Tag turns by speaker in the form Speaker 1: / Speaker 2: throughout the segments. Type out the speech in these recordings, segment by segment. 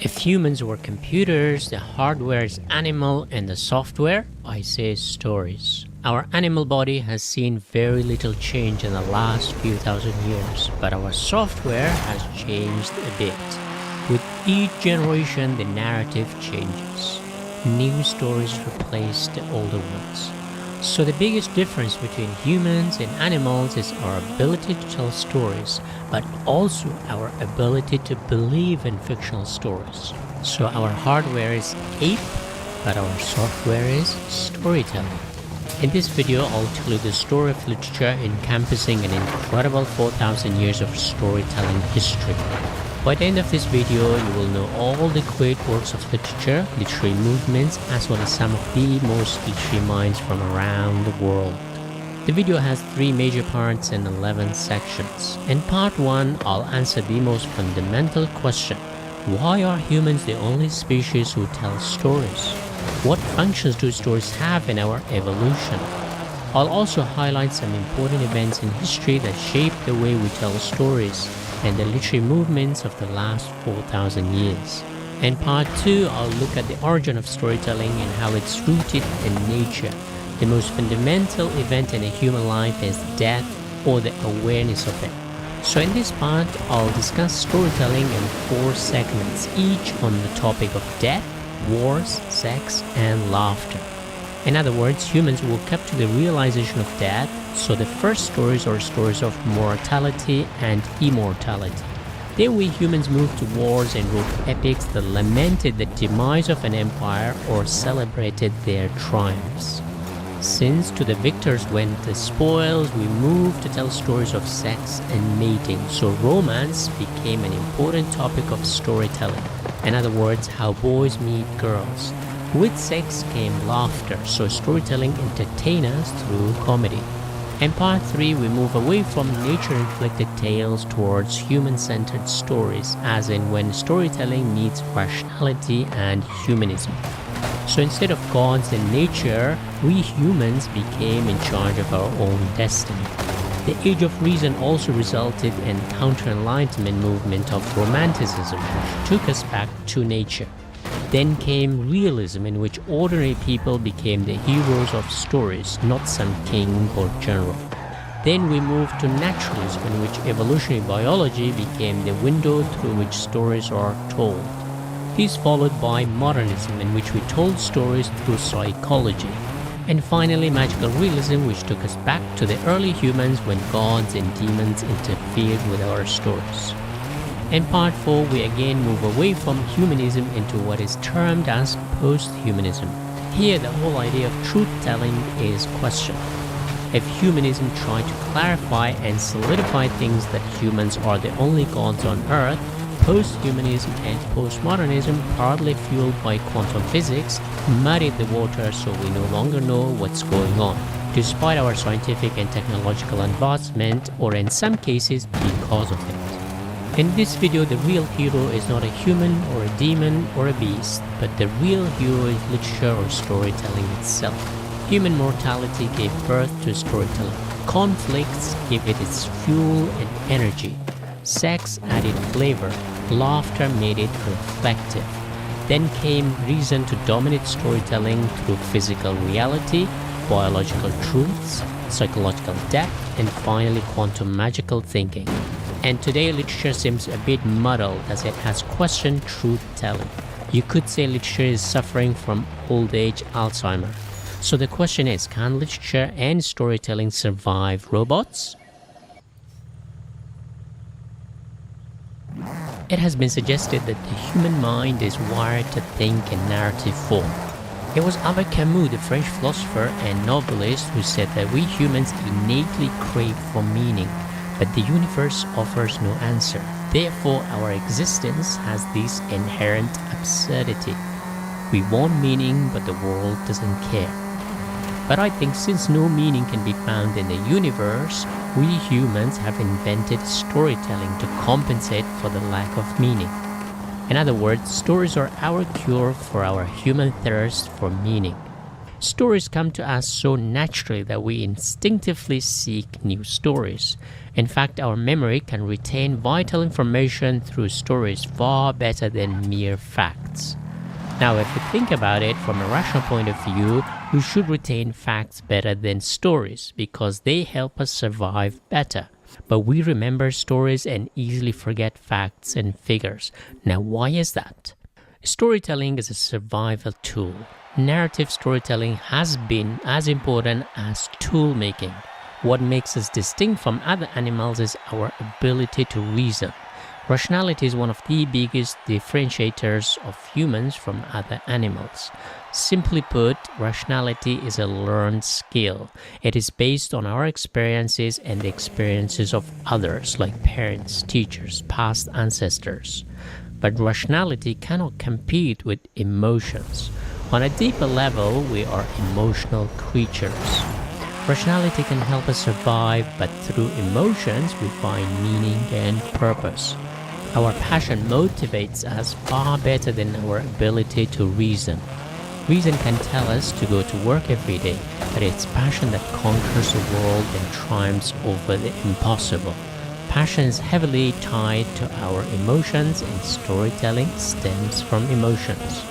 Speaker 1: If humans were computers, the hardware is animal and the software, I say stories. Our animal body has seen very little change in the last few thousand years, but our software has changed a bit. With each generation, the narrative changes. New stories replace the older ones. So the biggest difference between humans and animals is our ability to tell stories, but also our ability to believe in fictional stories. So our hardware is ape, but our software is storytelling. In this video, I'll tell you the story of literature encompassing an incredible 4,000 years of storytelling history. By the end of this video, you will know all the great works of literature, literary movements, as well as some of the most literary minds from around the world. The video has 3 major parts and 11 sections. In part 1, I'll answer the most fundamental question: why are humans the only species who tell stories? What functions do stories have in our evolution? I'll also highlight some important events in history that shape the way we tell stories and the literary movements of the last 4,000 years. In part 2, I'll look at the origin of storytelling and how it's rooted in nature. The most fundamental event in a human life is death, or the awareness of it. So in this part, I'll discuss storytelling in 4 segments, each on the topic of death, wars, sex, and laughter. In other words, humans woke up to the realization of death, so the first stories are stories of mortality and immortality. Then we humans moved to wars and wrote epics that lamented the demise of an empire or celebrated their triumphs. Since to the victors went the spoils, we moved to tell stories of sex and mating, so romance became an important topic of storytelling. In other words, how boys meet girls. With sex came laughter, so storytelling entertained us through comedy. In part 3, we move away from nature-inflicted tales towards human-centered stories, as in when storytelling meets rationality and humanism. So instead of gods and nature, we humans became in charge of our own destiny. The Age of Reason also resulted in counter-enlightenment movement of Romanticism, which took us back to nature. Then came realism, in which ordinary people became the heroes of stories, not some king or general. Then we moved to naturalism, in which evolutionary biology became the window through which stories are told. This followed by modernism, in which we told stories through psychology. And finally, magical realism, which took us back to the early humans when gods and demons interfered with our stories. In part 4, we again move away from humanism into what is termed as post-humanism. Here, the whole idea of truth-telling is questioned. If humanism tried to clarify and solidify things that humans are the only gods on earth, post-humanism and postmodernism, partly fueled by quantum physics, muddied the water so we no longer know what's going on, despite our scientific and technological advancement, or in some cases because of it. In this video, the real hero is not a human or a demon or a beast, but the real hero is literature or storytelling itself. Human mortality gave birth to storytelling. Conflicts gave it its fuel and energy. Sex added flavor. Laughter made it reflective. Then came reason to dominate storytelling through physical reality, biological truths, psychological depth, and finally quantum magical thinking. And today literature seems a bit muddled as it has questioned truth-telling. You could say literature is suffering from old age Alzheimer. So the question is, can literature and storytelling survive robots? It has been suggested that the human mind is wired to think in narrative form. It was Albert Camus, the French philosopher and novelist, who said that we humans innately crave for meaning, but the universe offers no answer. Therefore, our existence has this inherent absurdity. We want meaning, but the world doesn't care. But I think since no meaning can be found in the universe, we humans have invented storytelling to compensate for the lack of meaning. In other words, stories are our cure for our human thirst for meaning. Stories come to us so naturally that we instinctively seek new stories. In fact, our memory can retain vital information through stories far better than mere facts. Now, if you think about it from a rational point of view, we should retain facts better than stories because they help us survive better. But we remember stories and easily forget facts and figures. Now, why is that? Storytelling is a survival tool. Narrative storytelling has been as important as tool making. What makes us distinct from other animals is our ability to reason. Rationality is one of the biggest differentiators of humans from other animals. Simply put, rationality is a learned skill. It is based on our experiences and the experiences of others, like parents, teachers, past ancestors. But rationality cannot compete with emotions. On a deeper level, we are emotional creatures. Rationality can help us survive, but through emotions, we find meaning and purpose. Our passion motivates us far better than our ability to reason. Reason can tell us to go to work every day, but it's passion that conquers the world and triumphs over the impossible. Passion is heavily tied to our emotions, and storytelling stems from emotions.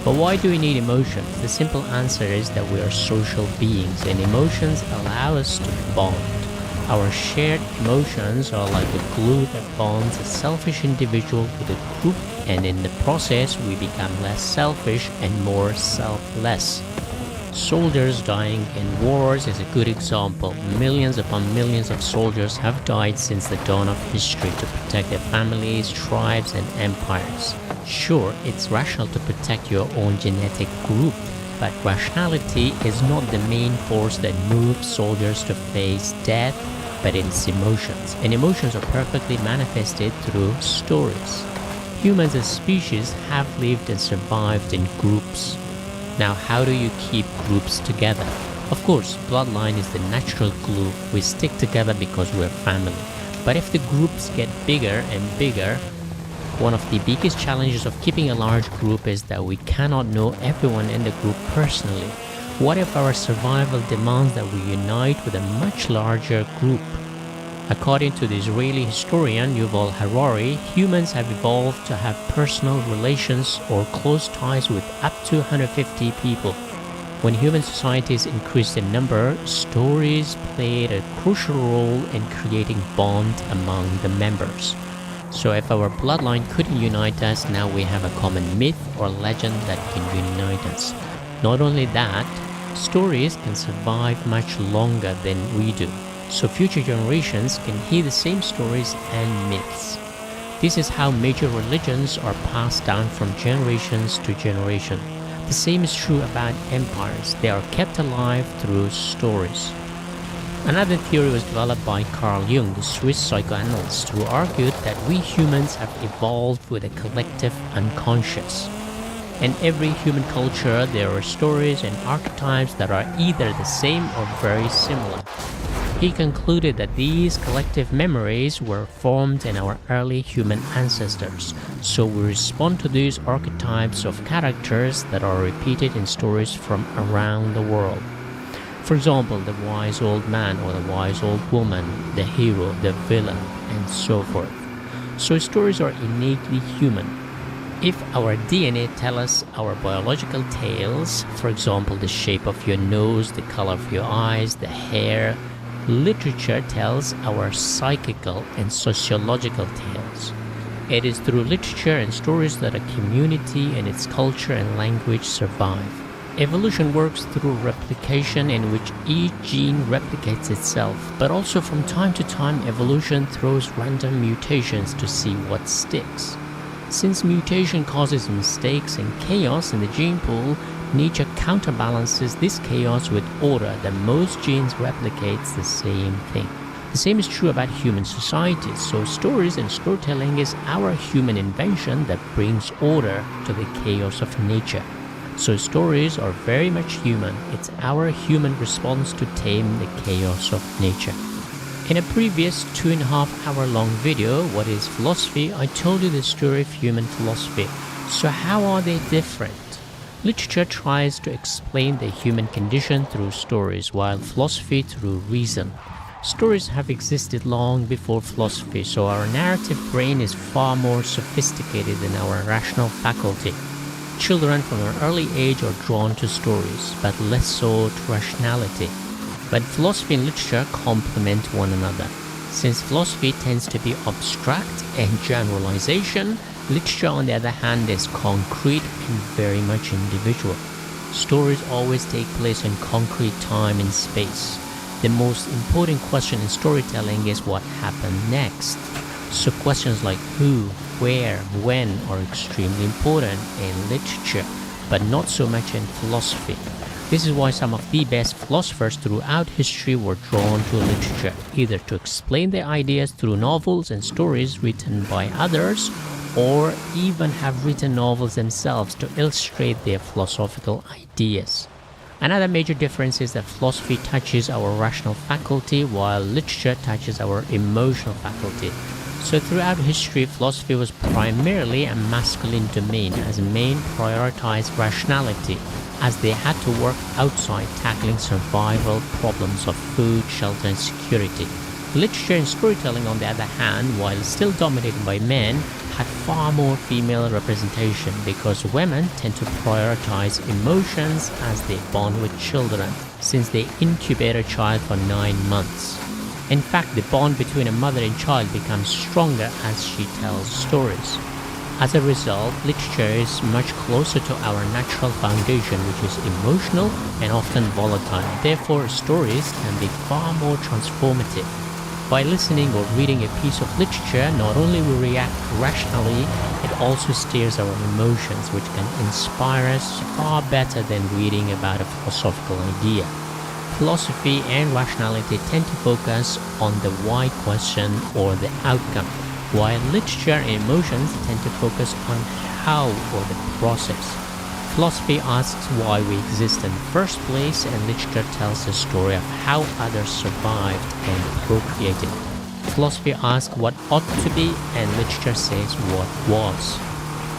Speaker 1: But why do we need emotions? The simple answer is that we are social beings, and emotions allow us to bond. Our shared emotions are like the glue that bonds a selfish individual with a group, and in the process we become less selfish and more selfless. Soldiers dying in wars is a good example. Millions upon millions of soldiers have died since the dawn of history to protect their families, tribes, and empires. Sure, it's rational to protect your own genetic group, but rationality is not the main force that moves soldiers to face death, but it's emotions. And emotions are perfectly manifested through stories. Humans as species have lived and survived in groups. Now, how do you keep groups together? Of course, bloodline is the natural glue. We stick together because we're family. But if the groups get bigger and bigger, one of the biggest challenges of keeping a large group is that we cannot know everyone in the group personally. What if our survival demands that we unite with a much larger group? According to the Israeli historian Yuval Harari, humans have evolved to have personal relations or close ties with up to 150 people. When human societies increased in number, stories played a crucial role in creating bonds among the members. So if our bloodline couldn't unite us, now we have a common myth or legend that can unite us. Not only that, stories can survive much longer than we do, so future generations can hear the same stories and myths. This is how major religions are passed down from generations to generation. The same is true about empires. They are kept alive through stories. Another theory was developed by Carl Jung, the Swiss psychoanalyst, who argued that we humans have evolved with a collective unconscious. In every human culture, there are stories and archetypes that are either the same or very similar. He concluded that these collective memories were formed in our early human ancestors, so we respond to these archetypes of characters that are repeated in stories from around the world. For example, the wise old man or the wise old woman, the hero, the villain, and so forth. So stories are innately human. If our DNA tells us our biological tales, for example, the shape of your nose, the color of your eyes, the hair, literature tells our psychical and sociological tales. It is through literature and stories that a community and its culture and language survive. Evolution works through replication in which each gene replicates itself, but also from time to time evolution throws random mutations to see what sticks. Since mutation causes mistakes and chaos in the gene pool, nature counterbalances this chaos with order that most genes replicates the same thing. The same is true about human societies, so stories and storytelling is our human invention that brings order to the chaos of nature. So stories are very much human. It's our human response to tame the chaos of nature. In a previous 2.5-hour long video, What is Philosophy?, I told you the story of human philosophy. So how are they different? Literature tries to explain the human condition through stories, while philosophy through reason. Stories have existed long before philosophy, so our narrative brain is far more sophisticated than our rational faculty. Children from an early age are drawn to stories, but less so to rationality. But philosophy and literature complement one another. Since philosophy tends to be abstract and generalization, literature on the other hand is concrete and very much individual. Stories always take place in concrete time and space. The most important question in storytelling is what happened next. So questions like who, where, when are extremely important in literature, but not so much in philosophy. This is why some of the best philosophers throughout history were drawn to literature, either to explain their ideas through novels and stories written by others, or even have written novels themselves to illustrate their philosophical ideas. Another major difference is that philosophy touches our rational faculty while literature touches our emotional faculty. So throughout history, philosophy was primarily a masculine domain as men prioritized rationality, as they had to work outside tackling survival problems of food, shelter, and security. Literature and storytelling, on the other hand, while still dominated by men, had far more female representation because women tend to prioritize emotions as they bond with children, since they incubate a child for 9 months. In fact, the bond between a mother and child becomes stronger as she tells stories. As a result, literature is much closer to our natural foundation, which is emotional and often volatile. Therefore, stories can be far more transformative. By listening or reading a piece of literature, not only we react rationally, it also stirs our emotions, which can inspire us far better than reading about a philosophical idea. Philosophy and rationality tend to focus on the why question or the outcome, while literature and emotions tend to focus on how or the process. Philosophy asks why we exist in the first place, and literature tells the story of how others survived and procreated. Philosophy asks what ought to be, and literature says what was.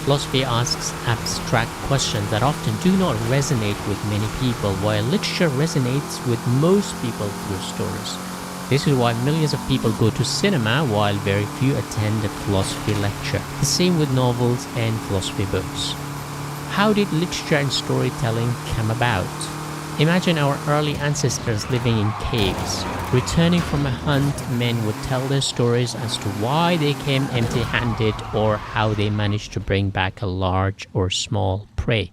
Speaker 1: Philosophy asks abstract questions that often do not resonate with many people, while literature resonates with most people through stories. This is why millions of people go to cinema while very few attend a philosophy lecture. The same with novels and philosophy books. How did literature and storytelling come about? Imagine our early ancestors living in caves. Returning from a hunt, men would tell their stories as to why they came empty-handed or how they managed to bring back a large or small prey.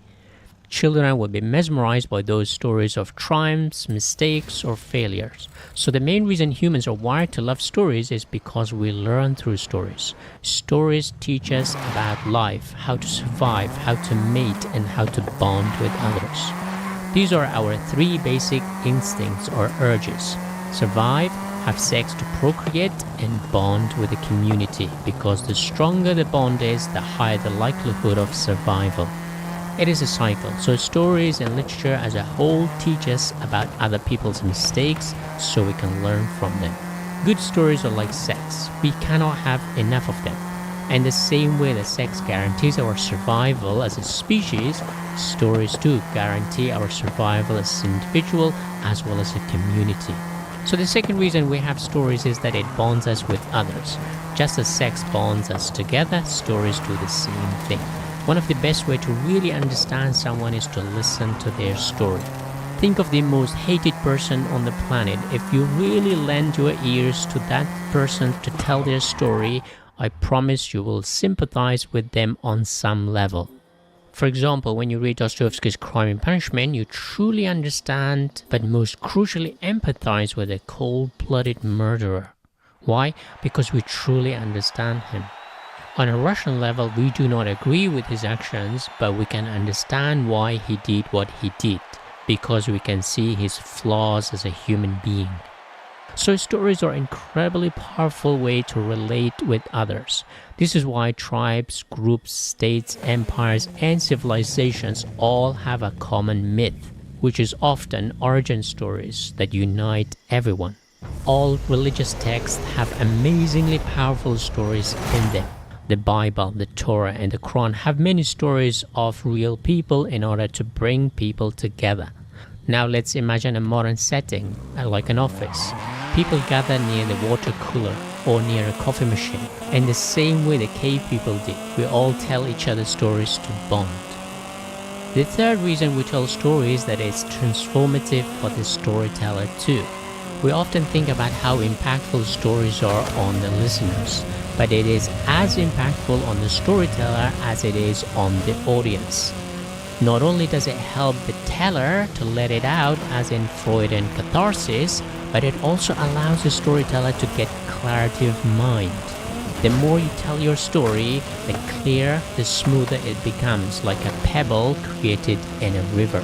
Speaker 1: Children would be mesmerized by those stories of triumphs, mistakes, or failures. So the main reason humans are wired to love stories is because we learn through stories. Stories teach us about life, how to survive, how to mate, and how to bond with others. These are our 3 basic instincts or urges: survive, have sex to procreate, and bond with the community, because the stronger the bond is, the higher the likelihood of survival. It is a cycle, so stories and literature as a whole teach us about other people's mistakes so we can learn from them. Good stories are like sex. We cannot have enough of them. And the same way that sex guarantees our survival as a species, stories too guarantee our survival as an individual as well as a community. So the second reason we have stories is that it bonds us with others. Just as sex bonds us together, stories do the same thing. One of the best ways to really understand someone is to listen to their story. Think of the most hated person on the planet. If you really lend your ears to that person to tell their story, I promise you will sympathize with them on some level. For example, when you read Dostoevsky's Crime and Punishment, you truly understand, but most crucially empathize with a cold-blooded murderer. Why? Because we truly understand him. On a rational level, we do not agree with his actions, but we can understand why he did what he did, because we can see his flaws as a human being. So stories are an incredibly powerful way to relate with others. This is why tribes, groups, states, empires, and civilizations all have a common myth, which is often origin stories that unite everyone. All religious texts have amazingly powerful stories in them. The Bible, the Torah, and the Quran have many stories of real people in order to bring people together. Now let's imagine a modern setting, like an office. People gather near the water cooler or near a coffee machine. In the same way the cave people did, we all tell each other stories to bond. The third reason we tell stories is that it's transformative for the storyteller too. We often think about how impactful stories are on the listeners, but it is as impactful on the storyteller as it is on the audience. Not only does it help the teller to let it out, as in Freudian catharsis, but it also allows the storyteller to get clarity of mind. The more you tell your story, the clearer, the smoother it becomes, like a pebble created in a river.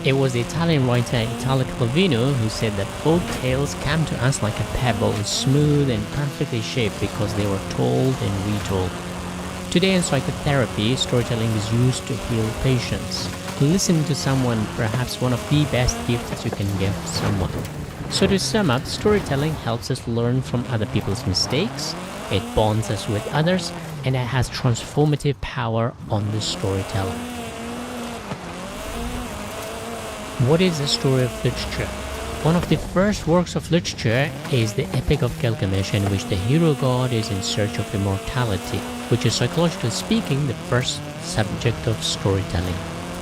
Speaker 1: It was the Italian writer Italo Calvino who said that folk tales come to us like a pebble, smooth and perfectly shaped because they were told and retold. Today in psychotherapy, storytelling is used to heal patients. Listening to someone, perhaps one of the best gifts you can give someone. So to sum up, storytelling helps us learn from other people's mistakes, it bonds us with others, and it has transformative power on the storyteller. What is the story of literature? One of the first works of literature is the Epic of Gilgamesh, in which the hero god is in search of immortality, which is psychologically speaking the first subject of storytelling,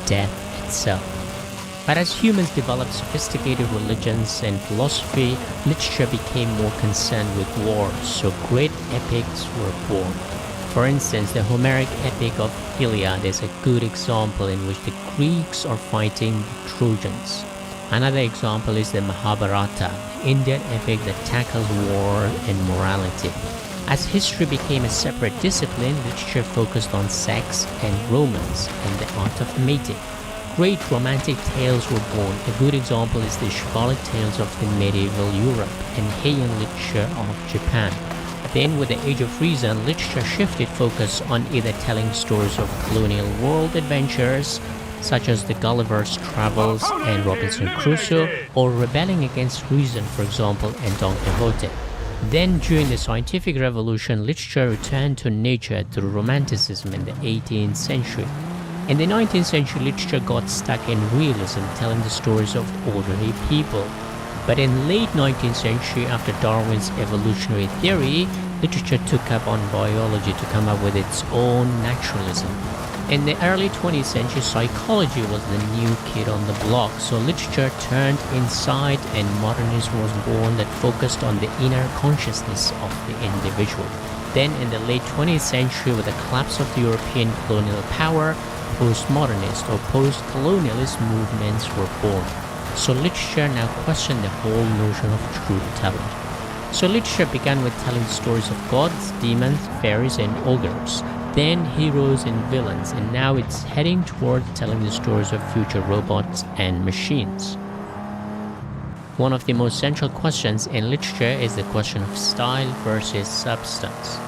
Speaker 1: death itself. But as humans developed sophisticated religions and philosophy, literature became more concerned with war, so great epics were born. For instance, the Homeric epic of Iliad is a good example in which the Greeks are fighting the Trojans. Another example is the Mahabharata, the Indian epic that tackles war and morality. As history became a separate discipline, literature focused on sex and romance and the art of mating. Great romantic tales were born. A good example is the chivalric tales of the medieval Europe and Heian literature of Japan. Then, with the Age of Reason, literature shifted focus on either telling stories of colonial world adventures, such as the Gulliver's Travels and Robinson Crusoe, or rebelling against reason, for example, and Don Quixote. Then, during the scientific revolution, literature returned to nature through Romanticism in the 18th century. In the 19th century, literature got stuck in realism, telling the stories of ordinary people. But in late 19th century, after Darwin's evolutionary theory, literature took up on biology to come up with its own naturalism. In the early 20th century, psychology was the new kid on the block, so literature turned inside and modernism was born that focused on the inner consciousness of the individual. Then in the late 20th century, with the collapse of the European colonial power, postmodernist or post-colonialist movements were born. So literature now questioned the whole notion of truth-telling. So literature began with telling stories of gods, demons, fairies, and ogres, then heroes and villains, and now it's heading toward telling the stories of future robots and machines. One of the most central questions in literature is the question of style versus substance.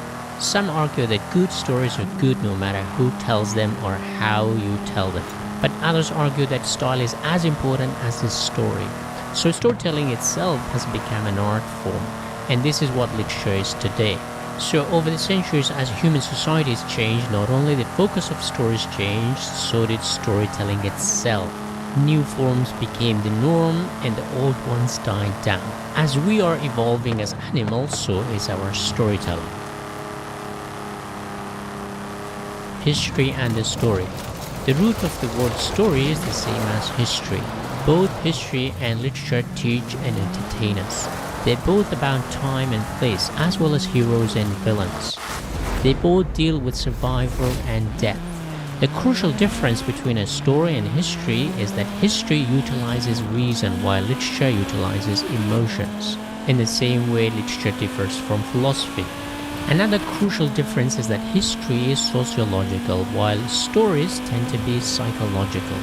Speaker 1: Some argue that good stories are good no matter who tells them or how you tell them. But others argue that style is as important as the story. So storytelling itself has become an art form, and this is what literature is today. So over the centuries, as human societies changed, not only the focus of stories changed, so did storytelling itself. New forms became the norm and the old ones died down. As we are evolving as animals, so is our storytelling. History and the story. The root of the word story is the same as history. Both history and literature teach and entertain us. They're both about time and place, as well as heroes and villains. They both deal with survival and death. The crucial difference between a story and history is that history utilizes reason while literature utilizes emotions. In the same way, literature differs from philosophy. Another crucial difference is that history is sociological, while stories tend to be psychological.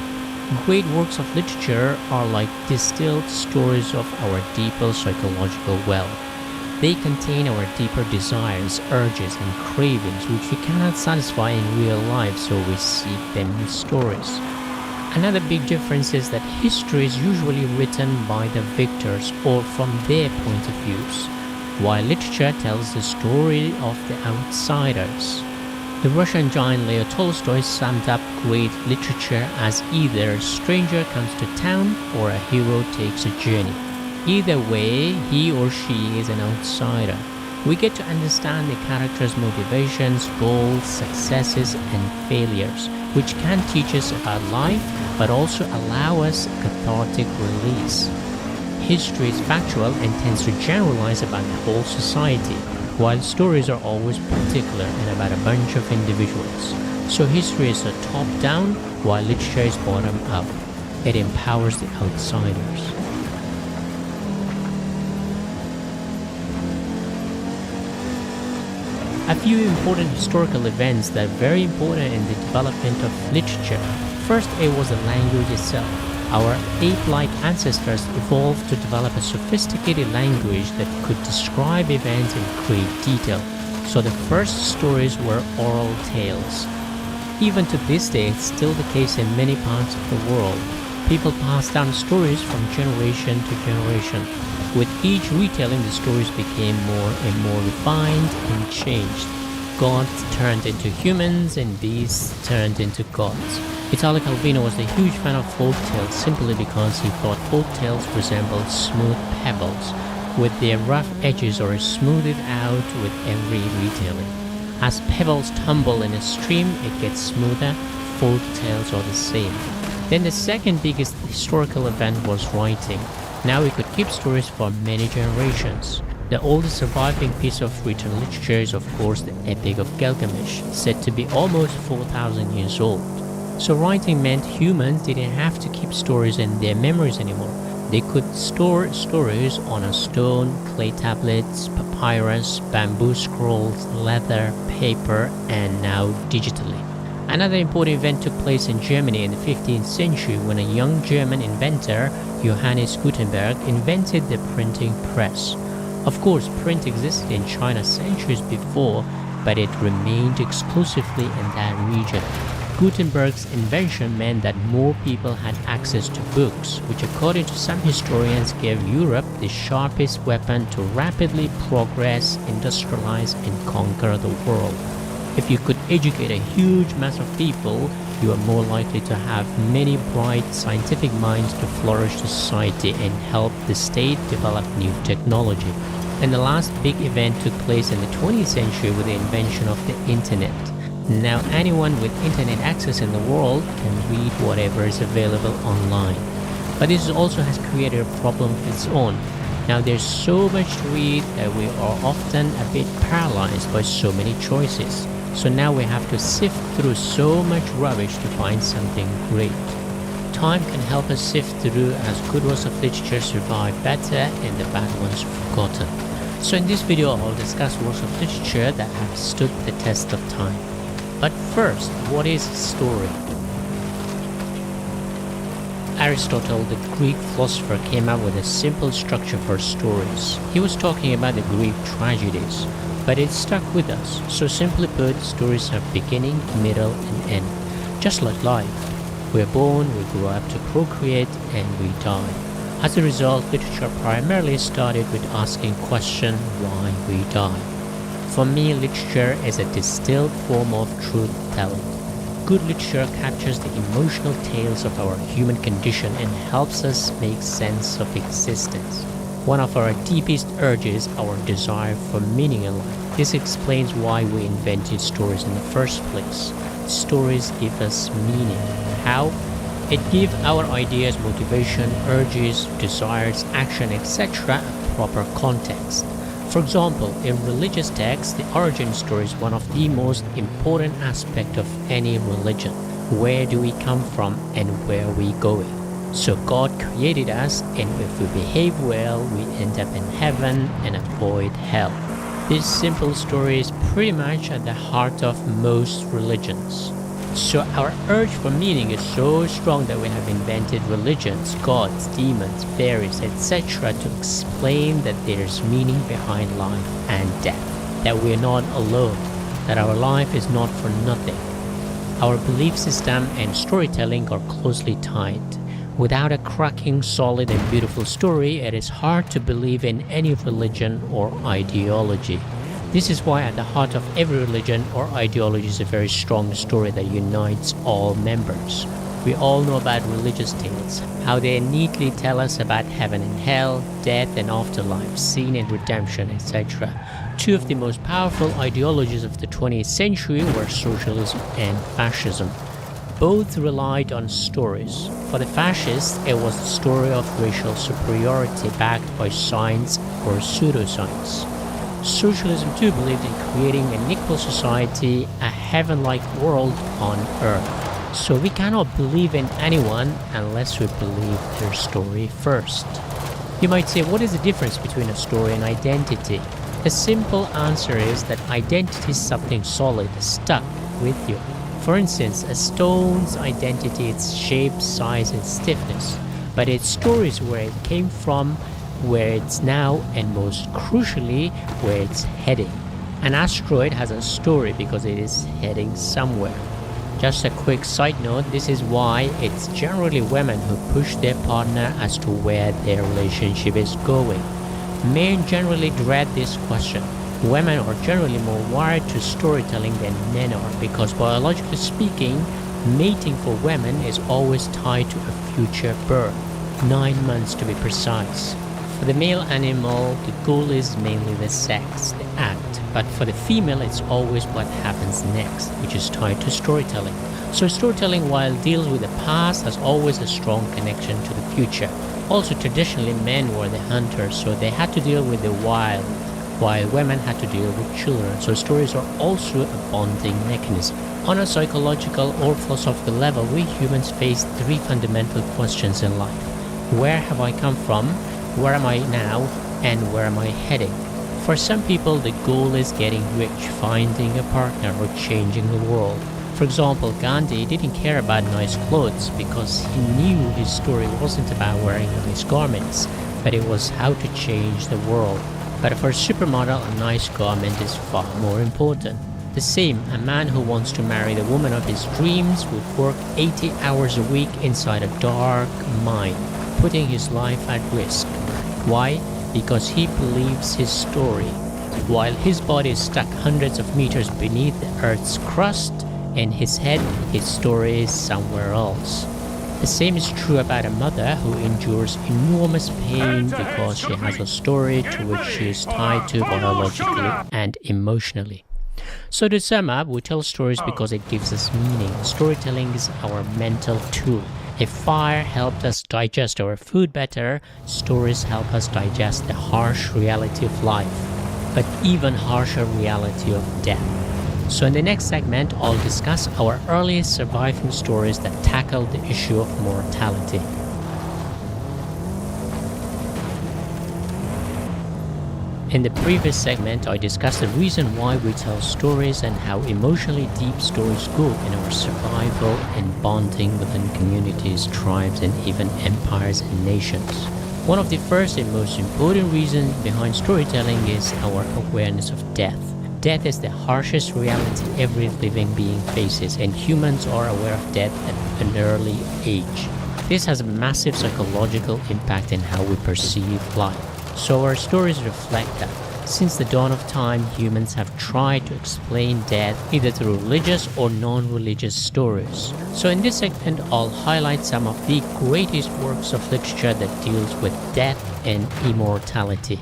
Speaker 1: Great works of literature are like distilled stories of our deeper psychological well. They contain our deeper desires, urges, and cravings which we cannot satisfy in real life, so we seek them in stories. Another big difference is that history is usually written by the victors or from their point of views, while literature tells the story of the outsiders. The Russian giant Leo Tolstoy summed up great literature as either a stranger comes to town or a hero takes a journey. Either way, he or she is an outsider. We get to understand the character's motivations, goals, successes, and failures, which can teach us about life, but also allow us a cathartic release. History is factual and tends to generalize about the whole society, while stories are always particular and about a bunch of individuals. So history is a top-down, while literature is bottom-up. It empowers the outsiders. A few important historical events that are very important in the development of literature. First, it was the language itself. Our ape-like ancestors evolved to develop a sophisticated language that could describe events in great detail. So the first stories were oral tales. Even to this day, it's still the case in many parts of the world. People pass down stories from generation to generation. With each retelling, the stories became more and more refined and changed. Gods turned into humans and beasts turned into gods. Italo Calvino was a huge fan of folk tales simply because he thought folk tales resembled smooth pebbles, with their rough edges or smoothed out with every retelling. As pebbles tumble in a stream, it gets smoother. Folk tales are the same. Then the second biggest historical event was writing. Now we could keep stories for many generations. The oldest surviving piece of written literature is of course the Epic of Gilgamesh, said to be almost 4,000 years old. So writing meant humans didn't have to keep stories in their memories anymore. They could store stories on a stone, clay tablets, papyrus, bamboo scrolls, leather, paper, and now digitally. Another important event took place in Germany in the 15th century when a young German inventor, Johannes Gutenberg, invented the printing press. Of course, print existed in China centuries before, but it remained exclusively in that region. Gutenberg's invention meant that more people had access to books, which according to some historians gave Europe the sharpest weapon to rapidly progress, industrialize, and conquer the world. If you could educate a huge mass of people, you are more likely to have many bright scientific minds to flourish the society and help the state develop new technology. And the last big event took place in the 20th century with the invention of the internet. Now anyone with internet access in the world can read whatever is available online. But this also has created a problem of its own. Now there's so much to read that we are often a bit paralyzed by so many choices. So now we have to sift through so much rubbish to find something great. Time can help us sift through as good works of literature survive better and the bad ones forgotten. So in this video I'll discuss works of literature that have stood the test of time. But first, what is a story? Aristotle, the Greek philosopher, came up with a simple structure for stories. He was talking about the Greek tragedies. But it stuck with us. So simply put, stories have beginning, middle, and end. Just like life. We're born, we grow up to procreate, and we die. As a result, literature primarily started with asking question why we die. For me, literature is a distilled form of truth-telling. Good literature captures the emotional tales of our human condition and helps us make sense of existence. One of our deepest urges, our desire for meaning in life. This explains why we invented stories in the first place. Stories give us meaning. How? It gives our ideas, motivation, urges, desires, action, etc. a proper context. For example, in religious texts, the origin story is one of the most important aspects of any religion. Where do we come from and where are we going? So God created us, and if we behave well, we end up in heaven and avoid hell. This simple story is pretty much at the heart of most religions. So our urge for meaning is so strong that we have invented religions, gods, demons, fairies, etc. to explain that there is meaning behind life and death, that we are not alone, that our life is not for nothing. Our belief system and storytelling are closely tied. Without a cracking, solid and beautiful story, it is hard to believe in any religion or ideology. This is why at the heart of every religion or ideology is a very strong story that unites all members. We all know about religious tales, how they neatly tell us about heaven and hell, death and afterlife, sin and redemption, etc. Two of the most powerful ideologies of the 20th century were socialism and fascism. Both relied on stories. For the fascists, it was the story of racial superiority backed by science or pseudoscience. Socialism too believed in creating an equal society, a heaven-like world on earth. So we cannot believe in anyone unless we believe their story first. You might say, what is the difference between a story and identity? The simple answer is that identity is something solid, stuck with you. For instance, a stone's identity, its shape, size, and stiffness. But its story is where it came from, where it's now, and most crucially, where it's heading. An asteroid has a story because it is heading somewhere. Just a quick side note, this is why it's generally women who push their partner as to where their relationship is going. Men generally dread this question. Women are generally more wired to storytelling than men are because biologically speaking, mating for women is always tied to a future birth, 9 months to be precise. For the male animal, the goal is mainly the sex, the act. But for the female, it's always what happens next, which is tied to storytelling. So storytelling, while deals with the past, has always a strong connection to the future. Also, traditionally, men were the hunters, so they had to deal with the wild, while women had to deal with children. So stories are also a bonding mechanism. On a psychological or philosophical level, we humans face three fundamental questions in life. Where have I come from? Where am I now? And where am I heading? For some people, the goal is getting rich, finding a partner, or changing the world. For example, Gandhi didn't care about nice clothes because he knew his story wasn't about wearing nice garments, but it was how to change the world. But for a supermodel, a nice garment is far more important. The same, a man who wants to marry the woman of his dreams would work 80 hours a week inside a dark mine, putting his life at risk. Why? Because he believes his story. While his body is stuck hundreds of meters beneath the Earth's crust, in his head, his story is somewhere else. The same is true about a mother who endures enormous pain because she has a story to which she is tied to biologically and emotionally. So to sum up, we tell stories because it gives us meaning. Storytelling is our mental tool. If fire helped us digest our food better, stories help us digest the harsh reality of life, but even harsher reality of death. So in the next segment, I'll discuss our earliest surviving stories that tackle the issue of mortality. In the previous segment, I discussed the reason why we tell stories and how emotionally deep stories go in our survival and bonding within communities, tribes, and even empires and nations. One of the first and most important reasons behind storytelling is our awareness of death. Death is the harshest reality every living being faces, and humans are aware of death at an early age. This has a massive psychological impact in how we perceive life. So our stories reflect that. Since the dawn of time, humans have tried to explain death either through religious or non-religious stories. So in this segment, I'll highlight some of the greatest works of literature that deals with death and immortality.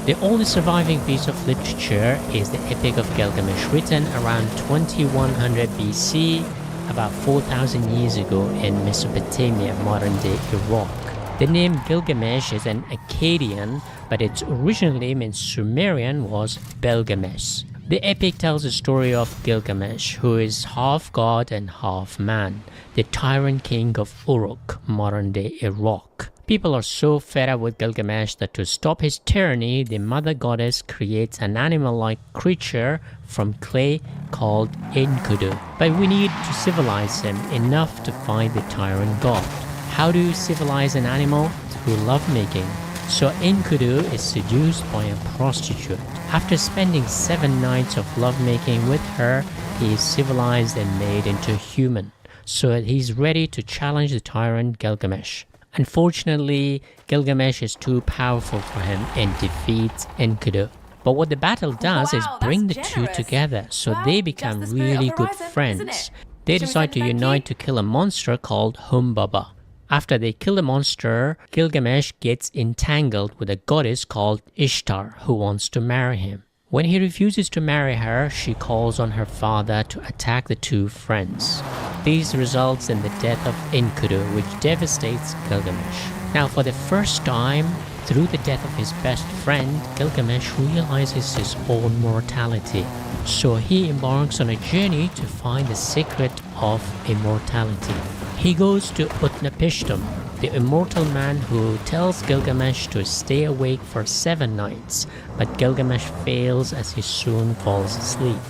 Speaker 1: The only surviving piece of literature is the Epic of Gilgamesh, written around 2100 BC, about 4,000 years ago in Mesopotamia, modern-day Iraq. The name Gilgamesh is an Akkadian, but its original name in Sumerian was Belgamesh. The epic tells the story of Gilgamesh, who is half god and half man, the tyrant king of Uruk, modern-day Iraq. People are so fed up with Gilgamesh that to stop his tyranny, the mother goddess creates an animal-like creature from clay called Enkidu. But we need to civilize him enough to find the tyrant god. How do you civilize an animal? Through lovemaking. So Enkidu is seduced by a prostitute. After spending 7 nights of lovemaking with her, he is civilized and made into human. So he's ready to challenge the tyrant Gilgamesh. Unfortunately, Gilgamesh is too powerful for him and defeats Enkidu. But what the battle does is bring the two together, so they become really good friends. They decide to unite to kill a monster called Humbaba. After they kill the monster, Gilgamesh gets entangled with a goddess called Ishtar who wants to marry him. When he refuses to marry her, she calls on her father to attack the two friends. This results in the death of Enkidu, which devastates Gilgamesh. Now, for the first time, through the death of his best friend, Gilgamesh realizes his own mortality. So he embarks on a journey to find the secret of immortality. He goes to Utnapishtim, the immortal man who tells Gilgamesh to stay awake for 7 nights, but Gilgamesh fails as he soon falls asleep.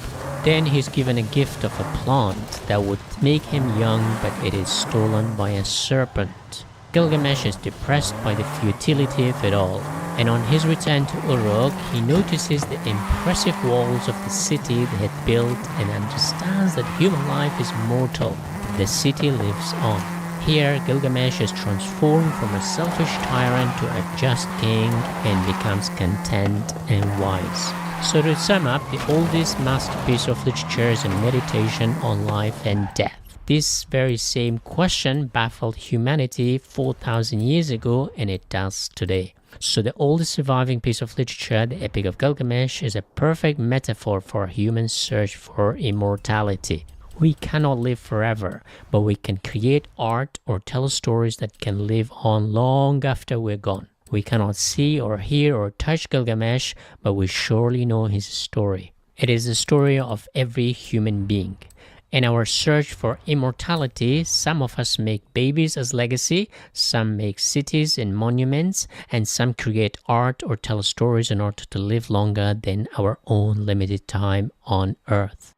Speaker 1: Then he's given a gift of a plant that would make him young, but it is stolen by a serpent. Gilgamesh is depressed by the futility of it all, and on his return to Uruk, he notices the impressive walls of the city they had built and understands that human life is mortal. The city lives on. Here, Gilgamesh is transformed from a selfish tyrant to a just king and becomes content and wise. So to sum up, the oldest masterpiece of literature is a meditation on life and death. This very same question baffled humanity 4,000 years ago, and it does today. So the oldest surviving piece of literature, the Epic of Gilgamesh, is a perfect metaphor for human search for immortality. We cannot live forever, but we can create art or tell stories that can live on long after we're gone. We cannot see or hear or touch Gilgamesh, but we surely know his story. It is the story of every human being. In our search for immortality, some of us make babies as legacy, some make cities and monuments, and some create art or tell stories in order to live longer than our own limited time on Earth.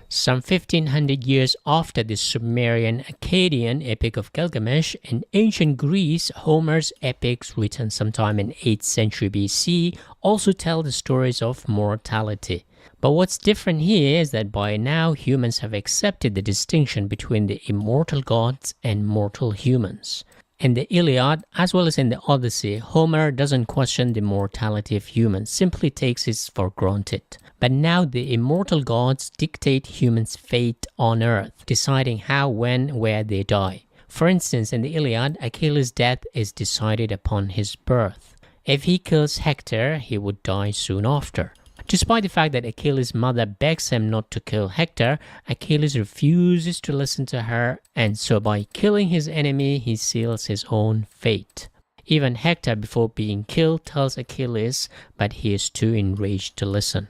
Speaker 1: Some 1500 years after the Sumerian Akkadian Epic of Gilgamesh, in ancient Greece, Homer's epics written sometime in 8th century BC also tell the stories of mortality. But what's different here is that by now humans have accepted the distinction between the immortal gods and mortal humans. In the Iliad, as well as in the Odyssey, Homer doesn't question the mortality of humans, simply takes it for granted. But now the immortal gods dictate humans' fate on Earth, deciding how, when, where they die. For instance, in the Iliad, Achilles' death is decided upon his birth. If he kills Hector, he would die soon after. Despite the fact that Achilles' mother begs him not to kill Hector, Achilles refuses to listen to her, and so by killing his enemy, he seals his own fate. Even Hector, before being killed, tells Achilles, but he is too enraged to listen.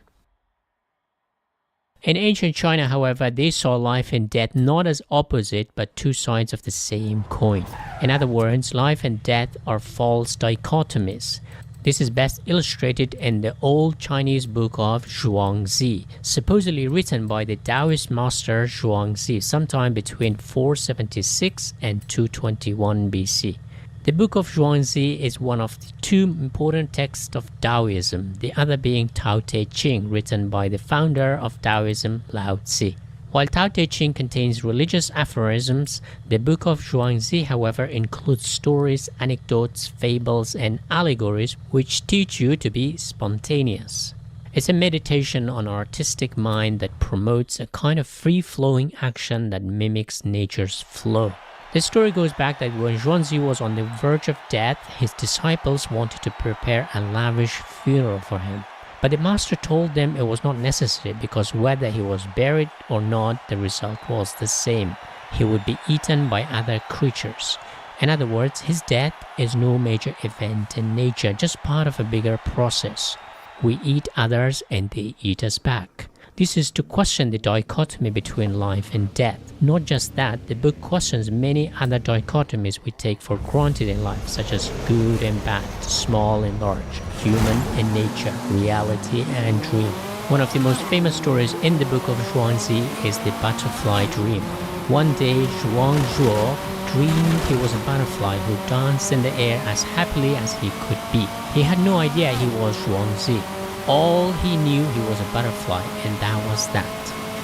Speaker 1: In ancient China, however, they saw life and death not as opposite, but two sides of the same coin. In other words, life and death are false dichotomies. This is best illustrated in the old Chinese book of Zhuangzi, supposedly written by the Taoist master Zhuangzi sometime between 476 and 221 BC. The book of Zhuangzi is one of the two important texts of Taoism, the other being Tao Te Ching, written by the founder of Taoism, Lao Tzu. While Tao Te Ching contains religious aphorisms, the book of Zhuangzi, however, includes stories, anecdotes, fables, and allegories which teach you to be spontaneous. It's a meditation on artistic mind that promotes a kind of free-flowing action that mimics nature's flow. The story goes back that when Zhuangzi was on the verge of death, his disciples wanted to prepare a lavish funeral for him. But the master told them it was not necessary because whether he was buried or not, the result was the same. He would be eaten by other creatures. In other words, his death is no major event in nature, just part of a bigger process. We eat others and they eat us back. This is to question the dichotomy between life and death. Not just that, the book questions many other dichotomies we take for granted in life, such as good and bad, small and large, human and nature, reality and dream. One of the most famous stories in the book of Zhuangzi is the butterfly dream. One day, Zhuang Zhuo dreamed he was a butterfly who danced in the air as happily as he could be. He had no idea he was Zhuangzi. All he knew, he was a butterfly, and that was that.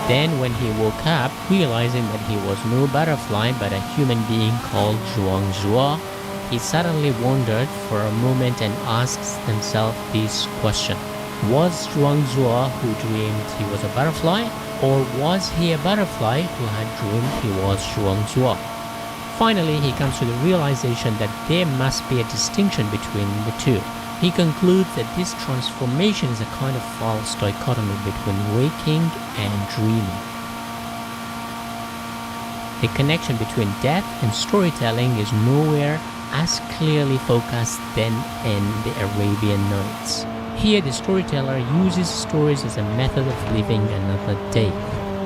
Speaker 1: Then when he woke up, realizing that he was no butterfly but a human being called Zhuangzhuo, he suddenly wondered for a moment and asked himself this question. Was Zhuangzhuo who dreamed he was a butterfly, or was he a butterfly who had dreamed he was Zhuangzhuo? Finally, he comes to the realization that there must be a distinction between the two. He concludes that this transformation is a kind of false dichotomy between waking and dreaming. The connection between death and storytelling is nowhere as clearly focused than in the Arabian Nights. Here, the storyteller uses stories as a method of living another day.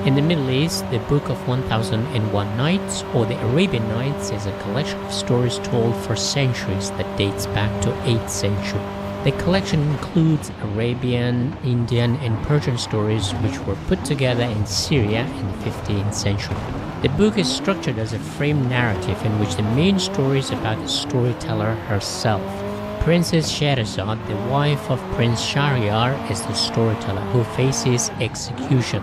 Speaker 1: In the Middle East, the Book of 1001 Nights, or the Arabian Nights, is a collection of stories told for centuries that dates back to 8th century. The collection includes Arabian, Indian, and Persian stories which were put together in Syria in the 15th century. The book is structured as a framed narrative in which the main story is about the storyteller herself. Princess Scheherazade, the wife of Prince Shahryar, is the storyteller who faces execution.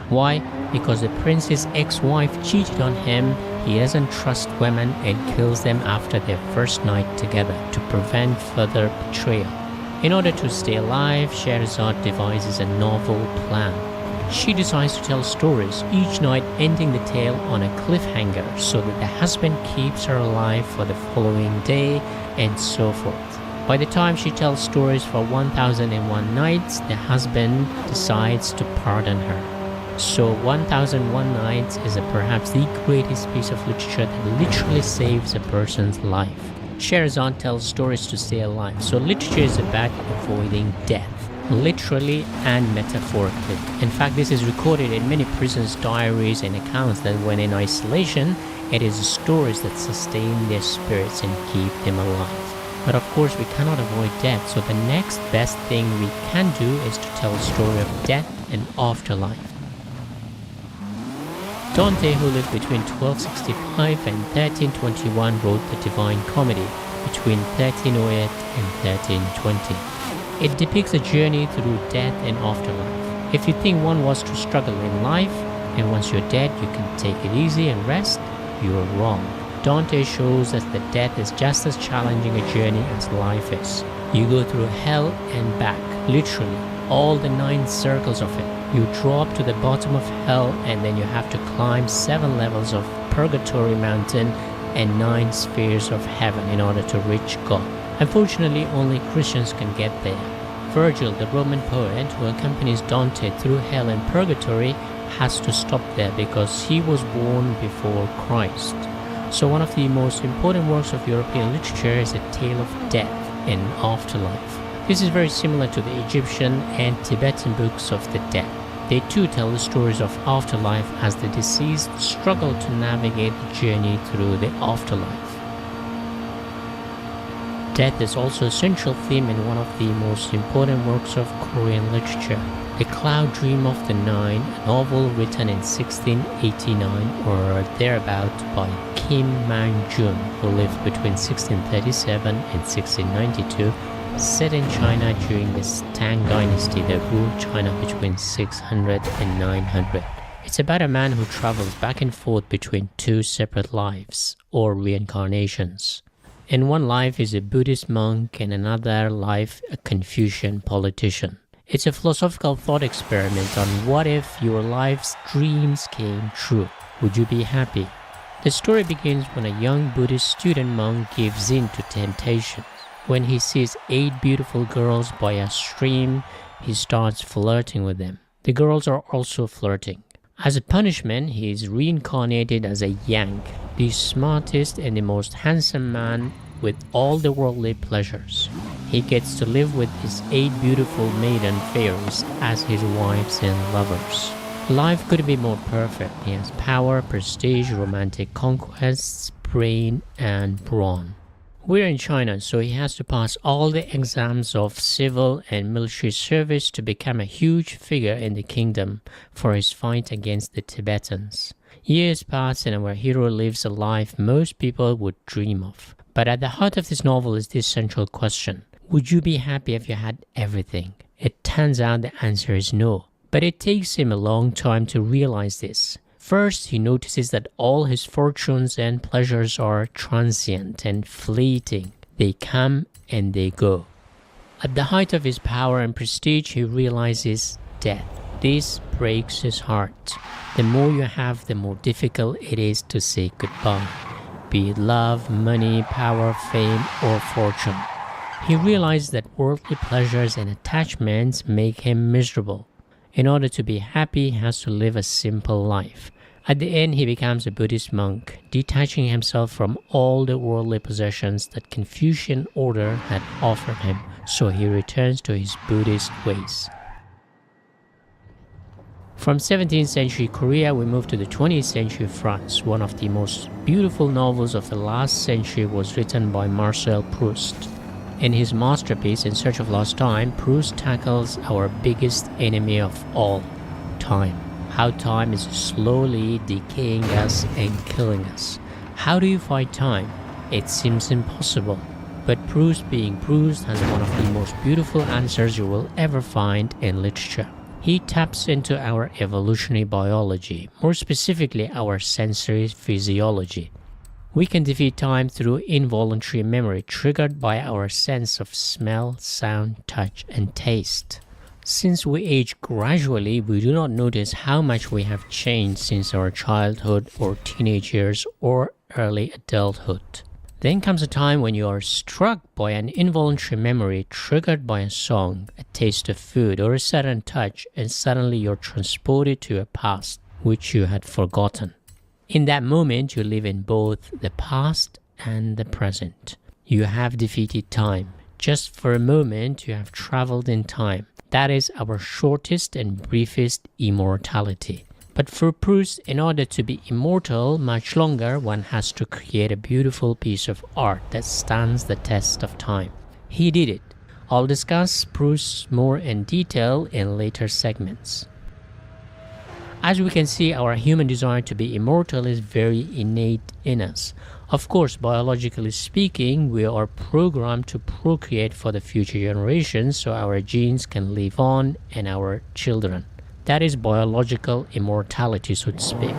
Speaker 1: Why? Because the prince's ex-wife cheated on him, he doesn't trust women and kills them after their first night together to prevent further betrayal. In order to stay alive, Scheherazade devises a novel plan. She decides to tell stories, each night ending the tale on a cliffhanger so that the husband keeps her alive for the following day, and so forth. By the time she tells stories for 1001 nights, the husband decides to pardon her. So 1001 Nights is perhaps the greatest piece of literature that literally saves a person's life. Scheherazade tells stories to stay alive, so literature is about avoiding death, literally and metaphorically. In fact, this is recorded in many prisons' diaries and accounts that when in isolation, it is the stories that sustain their spirits and keep them alive. But of course, we cannot avoid death, so the next best thing we can do is to tell a story of death and afterlife. Dante, who lived between 1265 and 1321, wrote the Divine Comedy between 1308 and 1320. It depicts a journey through death and afterlife. If you think one was to struggle in life, and once you're dead you can take it easy and rest, you're wrong. Dante shows us that death is just as challenging a journey as life is. You go through hell and back, literally, all the 9 circles of it. You drop to the bottom of hell and then you have to climb 7 levels of Purgatory Mountain and 9 spheres of heaven in order to reach God. Unfortunately, only Christians can get there. Virgil, the Roman poet who accompanies Dante through hell and purgatory, has to stop there because he was born before Christ. So one of the most important works of European literature is A Tale of Death and Afterlife. This is very similar to the Egyptian and Tibetan books of the dead. They too tell the stories of afterlife as the deceased struggle to navigate the journey through the afterlife. Death is also a central theme in one of the most important works of Korean literature, The Cloud Dream of the Nine, a novel written in 1689 or thereabout by Kim Man-jun, who lived between 1637 and 1692, set in China during the Tang Dynasty that ruled China between 600 and 900. It's about a man who travels back and forth between 2 separate lives, or reincarnations. In one life he's a Buddhist monk, and another life a Confucian politician. It's a philosophical thought experiment on what if your life's dreams came true. Would you be happy? The story begins when a young Buddhist student monk gives in to temptation. When he sees 8 beautiful girls by a stream, he starts flirting with them. The girls are also flirting. As a punishment, he is reincarnated as a Yang, the smartest and the most handsome man with all the worldly pleasures. He gets to live with his 8 beautiful maiden fairies as his wives and lovers. Life couldn't be more perfect. He has power, prestige, romantic conquests, brain, and brawn. We're in China, so he has to pass all the exams of civil and military service to become a huge figure in the kingdom for his fight against the Tibetans. Years pass and our hero lives a life most people would dream of. But at the heart of this novel is this central question. Would you be happy if you had everything? It turns out the answer is no. But it takes him a long time to realize this. First, he notices that all his fortunes and pleasures are transient and fleeting. They come and they go. At the height of his power and prestige, he realizes death. This breaks his heart. The more you have, the more difficult it is to say goodbye, be it love, money, power, fame, or fortune. He realized that worldly pleasures and attachments make him miserable. In order to be happy, he has to live a simple life. At the end, he becomes a Buddhist monk, detaching himself from all the worldly possessions that Confucian order had offered him, so he returns to his Buddhist ways. From 17th century Korea, we move to the 20th century France. One of the most beautiful novels of the last century was written by Marcel Proust. In his masterpiece, In Search of Lost Time, Proust tackles our biggest enemy of all, time. How time is slowly decaying us and killing us. How do you fight time? It seems impossible. But Proust, being Proust, has one of the most beautiful answers you will ever find in literature. He taps into our evolutionary biology, more specifically our sensory physiology. We can defeat time through involuntary memory triggered by our sense of smell, sound, touch, and taste. Since we age gradually, we do not notice how much we have changed since our childhood or teenage years or early adulthood. Then comes a time when you are struck by an involuntary memory triggered by a song, a taste of food, or a sudden touch, and suddenly you're transported to a past which you had forgotten. In that moment, you live in both the past and the present. You have defeated time. Just for a moment, you have traveled in time. That is our shortest and briefest immortality. But for Proust, in order to be immortal much longer, one has to create a beautiful piece of art that stands the test of time. He did it. I'll discuss Proust more in detail in later segments. As we can see, our human desire to be immortal is very innate in us. Of course, biologically speaking, we are programmed to procreate for the future generations so our genes can live on and our children. That is biological immortality, so to speak.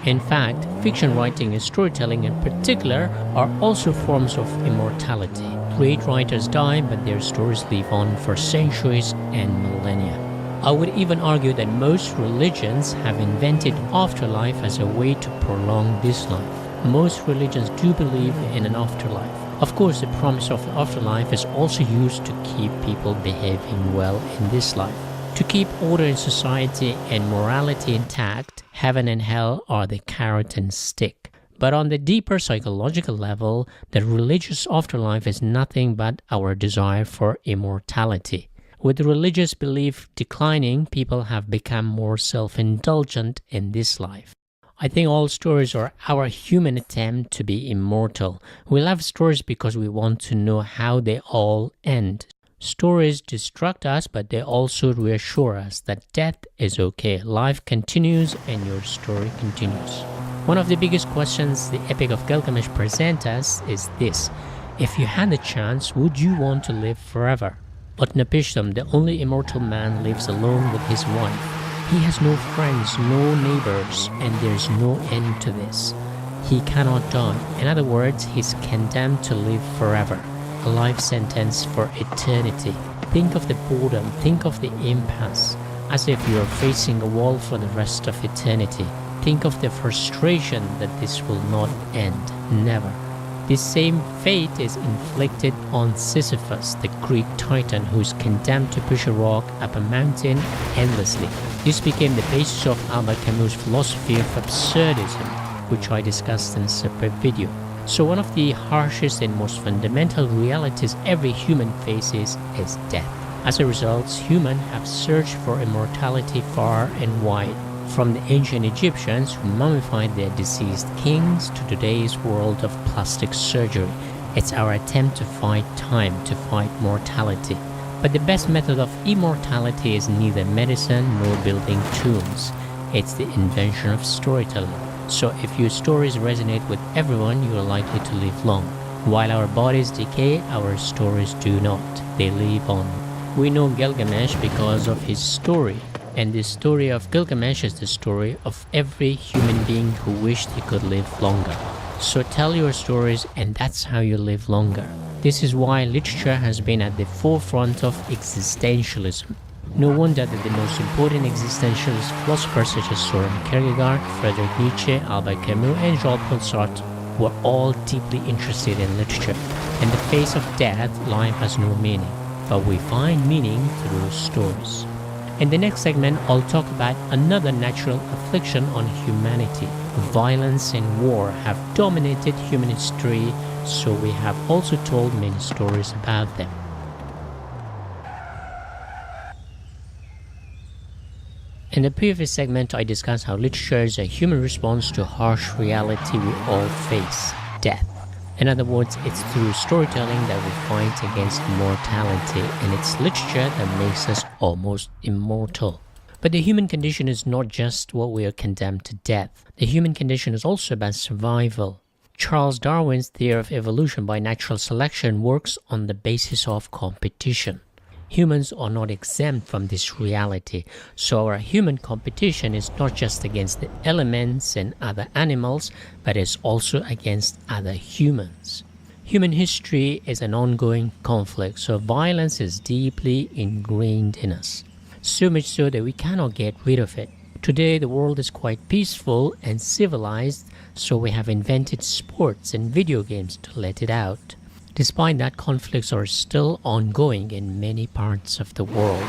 Speaker 1: In fact, fiction writing and storytelling in particular are also forms of immortality. Great writers die, but their stories live on for centuries and millennia. I would even argue that most religions have invented afterlife as a way to prolong this life. Most religions do believe in an afterlife. Of course, the promise of the afterlife is also used to keep people behaving well in this life. To keep order in society and morality intact, heaven and hell are the carrot and stick. But on the deeper psychological level, the religious afterlife is nothing but our desire for immortality. With religious belief declining, people have become more self-indulgent in this life. I think all stories are our human attempt to be immortal. We love stories because we want to know how they all end. Stories distract us, but they also reassure us that death is okay, life continues, and your story continues. One of the biggest questions the Epic of Gilgamesh presents us is this: if you had the chance, would you want to live forever? Utnapishtim, the only immortal man, lives alone with his wife. He has no friends, no neighbors, and there's no end to this. He cannot die. In other words, he's condemned to live forever. A life sentence for eternity. Think of the boredom, think of the impasse, as if you are facing a wall for the rest of eternity. Think of the frustration that this will not end, never. This same fate is inflicted on Sisyphus, the Greek titan who is condemned to push a rock up a mountain endlessly. This became the basis of Albert Camus' philosophy of absurdism, which I discussed in a separate video. So one of the harshest and most fundamental realities every human faces is death. As a result, humans have searched for immortality far and wide. From the ancient Egyptians who mummified their deceased kings to today's world of plastic surgery. It's our attempt to fight time, to fight mortality. But the best method of immortality is neither medicine nor building tombs. It's the invention of storytelling. So if your stories resonate with everyone, you are likely to live long. While our bodies decay, our stories do not. They live on. We know Gilgamesh because of his story. And the story of Gilgamesh is the story of every human being who wished he could live longer. So tell your stories, and that's how you live longer. This is why literature has been at the forefront of existentialism. No wonder that the most important existentialist philosophers such as Soren Kierkegaard, Friedrich Nietzsche, Albert Camus, and Jean-Paul Sartre were all deeply interested in literature. In the face of death, life has no meaning, but we find meaning through stories. In the next segment, I'll talk about another natural affliction on humanity. Violence and war have dominated human history, so we have also told many stories about them. In the previous segment, I discussed how literature is a human response to harsh reality we all face, death. In other words, it's through storytelling that we fight against mortality, and it's literature that makes us almost immortal. But the human condition is not just what we are condemned to death. The human condition is also about survival. Charles Darwin's theory of evolution by natural selection works on the basis of competition. Humans are not exempt from this reality, so our human competition is not just against the elements and other animals, but is also against other humans. Human history is an ongoing conflict, so violence is deeply ingrained in us, so much so that we cannot get rid of it. Today, the world is quite peaceful and civilized, so we have invented sports and video games to let it out. Despite that, conflicts are still ongoing in many parts of the world.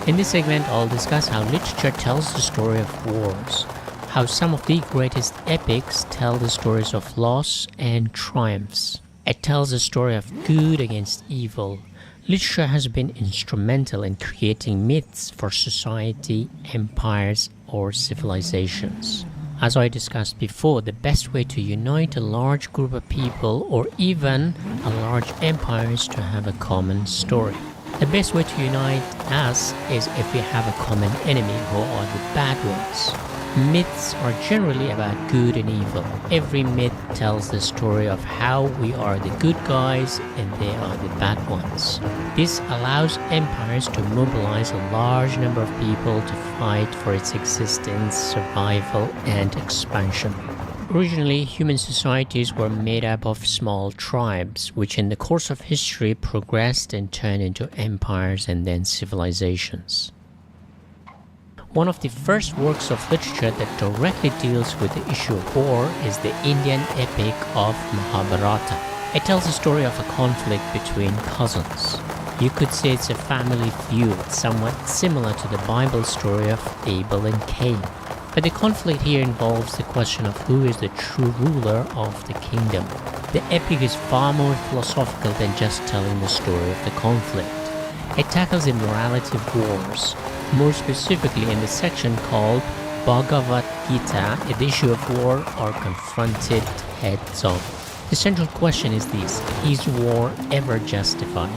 Speaker 1: In this segment, I'll discuss how literature tells the story of wars, how some of the greatest epics tell the stories of loss and triumphs. It tells the story of good against evil. Literature has been instrumental in creating myths for society, empires, or civilizations. As I discussed before, the best way to unite a large group of people or even a large empire is to have a common story. The best way to unite us is if we have a common enemy who are the bad ones. Myths are generally about good and evil. Every myth tells the story of how we are the good guys and they are the bad ones. This allows empires to mobilize a large number of people to fight for its existence, survival, and expansion. Originally, human societies were made up of small tribes, which in the course of history progressed and turned into empires and then civilizations. One of the first works of literature that directly deals with the issue of war is the Indian epic of Mahabharata. It tells the story of a conflict between cousins. You could say it's a family feud, somewhat similar to the Bible story of Abel and Cain. But the conflict here involves the question of who is the true ruler of the kingdom. The epic is far more philosophical than just telling the story of the conflict. It tackles the morality of wars. More specifically, in the section called Bhagavad Gita, the issue of war are confronted heads on. The central question is this: is war ever justified?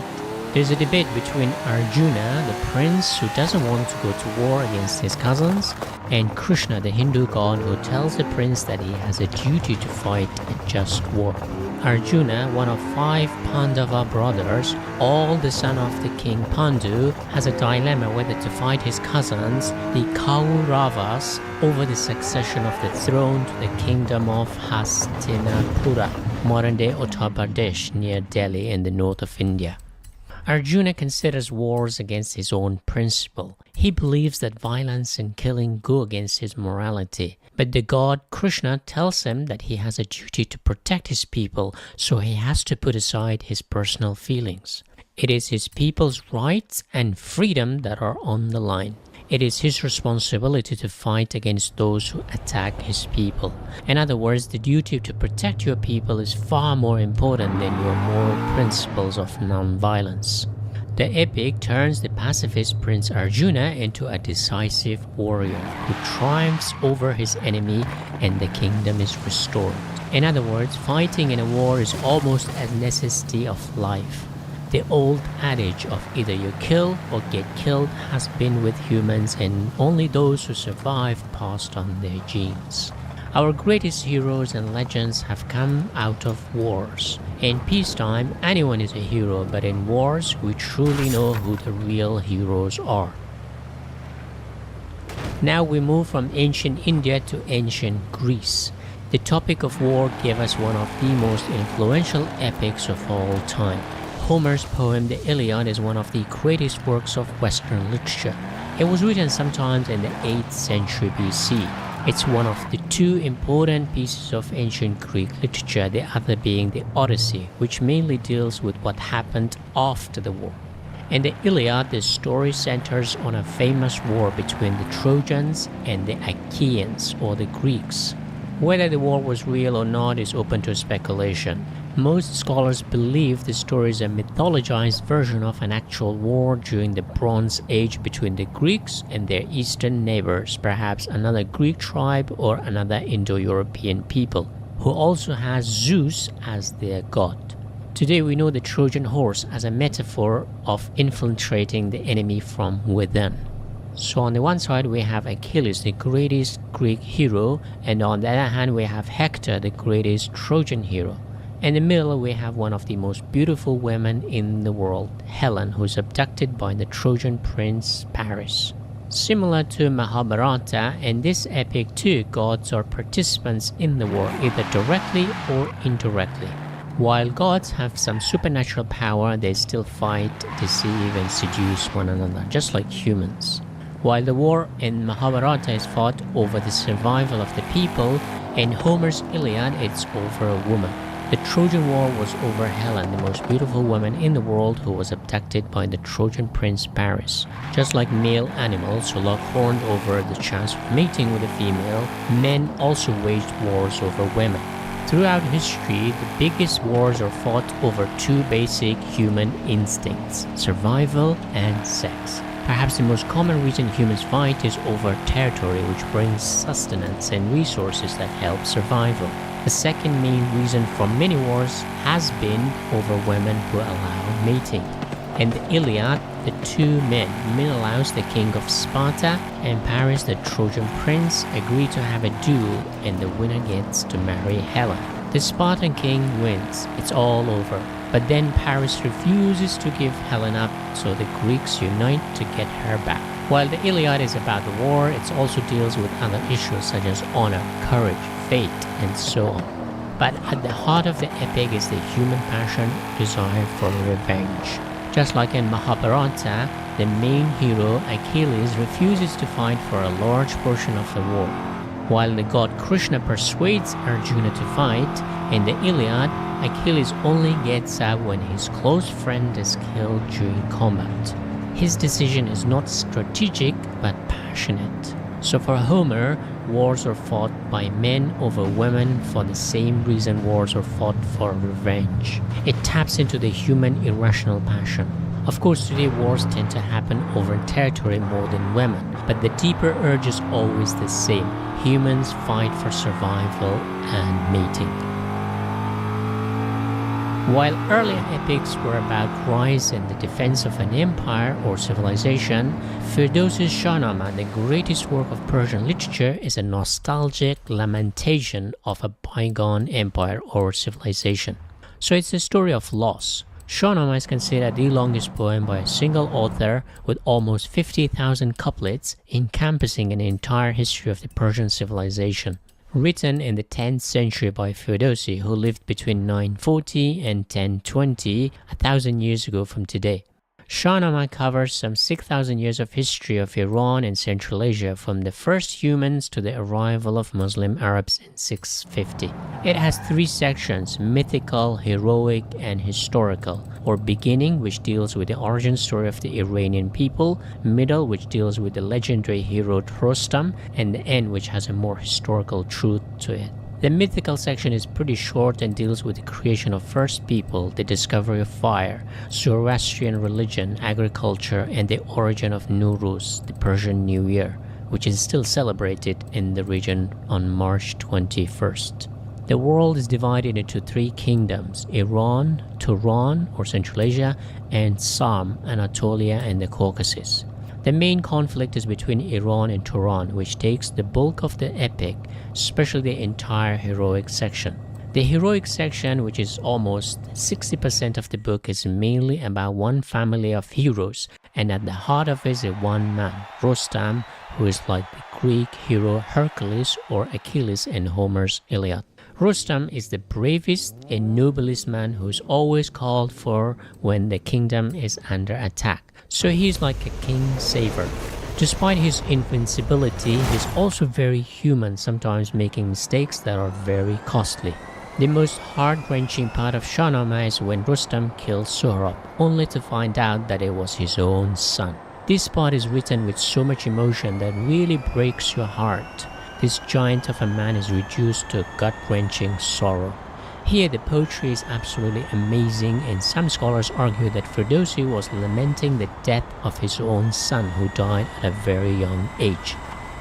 Speaker 1: There's a debate between Arjuna, the prince who doesn't want to go to war against his cousins, and Krishna, the Hindu god who tells the prince that he has a duty to fight a just war. Arjuna, one of 5 Pandava brothers, all the son of the king Pandu, has a dilemma whether to fight his cousins, the Kauravas, over the succession of the throne to the kingdom of Hastinapura, modern-day Uttar Pradesh near Delhi in the north of India. Arjuna considers wars against his own principle. He believes that violence and killing go against his morality. But the god Krishna tells him that he has a duty to protect his people, so he has to put aside his personal feelings. It is his people's rights and freedom that are on the line. It is his responsibility to fight against those who attack his people. In other words, the duty to protect your people is far more important than your moral principles of non-violence. The epic turns the pacifist Prince Arjuna into a decisive warrior who triumphs over his enemy and the kingdom is restored. In other words, fighting in a war is almost a necessity of life. The old adage of either you kill or get killed has been with humans, and only those who survive passed on their genes. Our greatest heroes and legends have come out of wars. In peacetime, anyone is a hero, but in wars, we truly know who the real heroes are. Now we move from ancient India to ancient Greece. The topic of war gave us one of the most influential epics of all time. Homer's poem The Iliad is one of the greatest works of Western literature. It was written sometime in the 8th century BC. It's one of the two important pieces of ancient Greek literature, the other being the Odyssey, which mainly deals with what happened after the war. In the Iliad, the story centers on a famous war between the Trojans and the Achaeans, or the Greeks. Whether the war was real or not is open to speculation. Most scholars believe the story is a mythologized version of an actual war during the Bronze Age between the Greeks and their eastern neighbors, perhaps another Greek tribe or another Indo-European people, who also has Zeus as their god. Today we know the Trojan horse as a metaphor of infiltrating the enemy from within. So on the one side we have Achilles, the greatest Greek hero, and on the other hand we have Hector, the greatest Trojan hero. In the middle we have one of the most beautiful women in the world, Helen, who is abducted by the Trojan prince Paris. Similar to Mahabharata, in this epic too, gods are participants in the war, either directly or indirectly. While gods have some supernatural power, they still fight, deceive and seduce one another, just like humans. While the war in Mahabharata is fought over the survival of the people, in Homer's Iliad it's over a woman. The Trojan War was over Helen, the most beautiful woman in the world, who was abducted by the Trojan prince Paris. Just like male animals who lock horns over the chance of mating with a female, men also waged wars over women. Throughout history, the biggest wars are fought over two basic human instincts: survival and sex. Perhaps the most common reason humans fight is over territory, which brings sustenance and resources that help survival. The second main reason for many wars has been over women who allow mating. In the Iliad, the two men, Menelaus, the king of Sparta, and Paris, the Trojan prince, agree to have a duel, and the winner gets to marry Helen. The Spartan king wins, it's all over. But then Paris refuses to give Helen up, so the Greeks unite to get her back. While the Iliad is about the war, it also deals with other issues such as honor, courage, fate, and so on. But at the heart of the epic is the human passion, desire for revenge. Just like in Mahabharata, the main hero, Achilles, refuses to fight for a large portion of the war. While the god Krishna persuades Arjuna to fight, in the Iliad, Achilles only gets up when his close friend is killed during combat. His decision is not strategic but passionate. So for Homer, wars are fought by men over women for the same reason wars are fought for revenge. It taps into the human irrational passion. Of course, today wars tend to happen over territory more than women, but the deeper urge is always the same. Humans fight for survival and mating. While earlier epics were about rise and the defense of an empire or civilization, Ferdowsi's Shahnameh, the greatest work of Persian literature, is a nostalgic lamentation of a bygone empire or civilization. So it's a story of loss. Shahnameh is considered the longest poem by a single author, with almost 50,000 couplets encompassing an entire history of the Persian civilization. Written in the 10th century by Ferdowsi, who lived between 940 and 1020, 1,000 years ago from today. Shahnameh covers some 6,000 years of history of Iran and Central Asia, from the first humans to the arrival of Muslim Arabs in 650. It has three sections: mythical, heroic, and historical, or beginning, which deals with the origin story of the Iranian people, middle, which deals with the legendary hero Rostam, and the end, which has a more historical truth to it. The mythical section is pretty short and deals with the creation of first people, the discovery of fire, Zoroastrian religion, agriculture, and the origin of Nowruz, the Persian New Year, which is still celebrated in the region on March 21st. The world is divided into three kingdoms: Iran, Turan or Central Asia, and Sam, Anatolia and the Caucasus. The main conflict is between Iran and Turan, which takes the bulk of the epic, especially the entire heroic section. The heroic section, which is almost 60% of the book, is mainly about one family of heroes, and at the heart of it is one man, Rostam, who is like the Greek hero Hercules or Achilles in Homer's Iliad. Rustam is the bravest and noblest man who's always called for when the kingdom is under attack. So he's like a king saver. Despite his invincibility, he's also very human, sometimes making mistakes that are very costly. The most heart-wrenching part of Shahnameh is when Rustam kills Sohrab, only to find out that it was his own son. This part is written with so much emotion that really breaks your heart. This giant of a man is reduced to gut-wrenching sorrow. Here the poetry is absolutely amazing, and some scholars argue that Ferdowsi was lamenting the death of his own son who died at a very young age.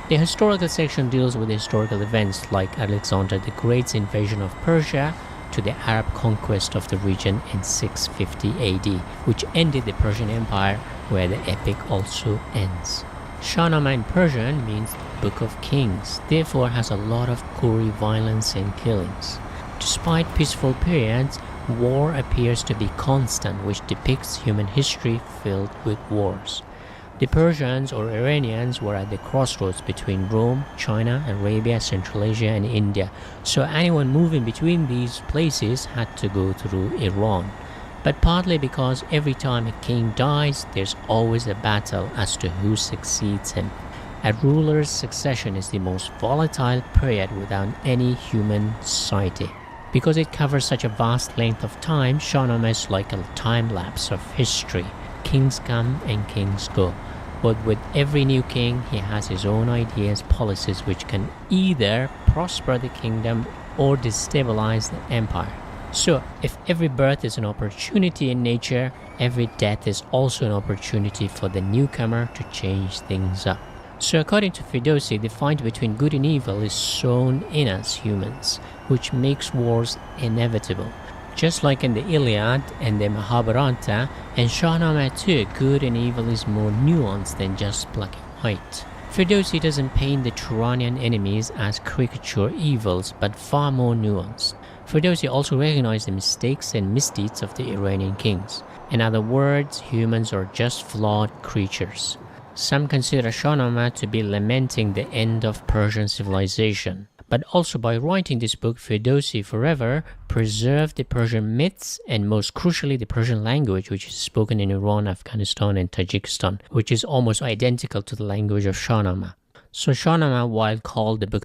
Speaker 1: The historical section deals with historical events like Alexander the Great's invasion of Persia to the Arab conquest of the region in 650 AD, which ended the Persian Empire, where the epic also ends. Shahnameh in Persian means Book of Kings, therefore has a lot of gory violence and killings. Despite peaceful periods, war appears to be constant, which depicts human history filled with wars. The Persians or Iranians were at the crossroads between Rome, China, Arabia, Central Asia, and India, so anyone moving between these places had to go through Iran. But partly because every time a king dies, there's always a battle as to who succeeds him. A ruler's succession is the most volatile period without any human society. Because it covers such a vast length of time, Shahnameh is like a time-lapse of history. Kings come and kings go. But with every new king, he has his own ideas, policies which can either prosper the kingdom or destabilize the empire. So, if every birth is an opportunity in nature, every death is also an opportunity for the newcomer to change things up. So according to Ferdowsi, the fight between good and evil is sown in us humans, which makes wars inevitable. Just like in the Iliad and the Mahabharata, and Shahnameh too, good and evil is more nuanced than just black and white. Ferdowsi doesn't paint the Turanian enemies as caricature evils, but far more nuanced. Ferdowsi also recognized the mistakes and misdeeds of the Iranian kings. In other words, humans are just flawed creatures. Some consider Shahnameh to be lamenting the end of Persian civilization. But also by writing this book, Ferdowsi forever preserved the Persian myths and most crucially the Persian language, which is spoken in Iran, Afghanistan and Tajikistan, which is almost identical to the language of Shahnameh. So Shahnameh, while called the book